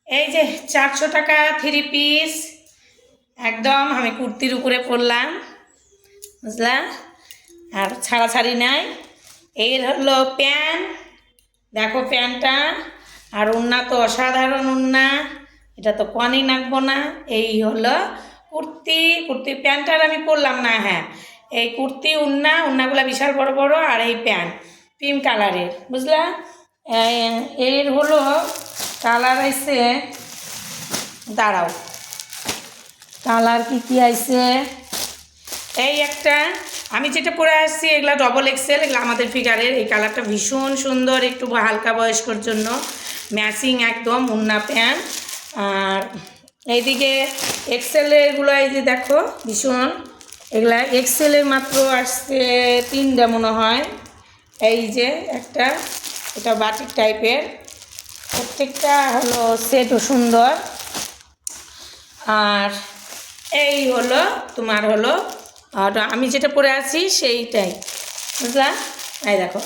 এই যে 400 টাকা 3 পিস একদম আমি কুর্তির উপরে পরলাম, বুঝলা? আর ছাড়াছাড়ি নাই। এর হলো প্যান্ট, দেখো প্যান্টটা। আর ওড়না তো অসাধারণ ওড়না, এটা তো কনই নাকবো না। এই হলো কুর্তি, প্যান্টটার আমি পরলাম না। হ্যাঁ, এই কুর্তি ওড়নাগুলো বিশাল বড় বড়, আর এই প্যান্ট ক্রিম কালারের, বুঝলা? এর হলো কালার আইছে, দাঁড়াও, কালার কি আইছে। এই একটা আমি যেটা পরে আসছি এগুলা ডবল এক্সেল, এগুলো আমাদের ফিগারের। এই কালারটা ভীষণ সুন্দর, একটু হালকা বয়স্কর জন্য ম্যাচিং একদম ওড়না প্যান্ট। আর এইদিকে এক্সেলেরগুলো এই যে দেখো ভীষণ, এগুলা এক্সেলের মাত্র আসছে 3টা মনে হয়। এই যে একটা, এটা বাটিক টাইপের, প্রত্যেকটা হলো সেটও সুন্দর। আর এই হলো তোমার হলো, আর আমি যেটা পরে আছি সেইটাই, বুঝলা? এই দেখো।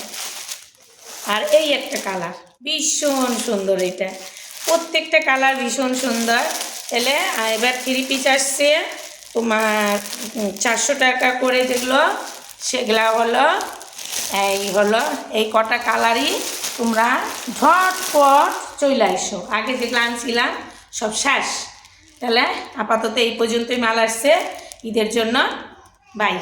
আর এই একটা কালার ভীষণ সুন্দর, এটা প্রত্যেকটা কালার ভীষণ সুন্দর। তাহলে এবার 3 পিস আসছে তোমার 400 টাকা করে, যেগুলো সেগুলা হলো এই কটা কালারই তোমরা ঝটপট চলে আসো। আগে যেগুলো আনছিলাম সব শেষ। তাহলে আপাতত এই পর্যন্তই মাল আসছে ঈদের জন্য। বাই।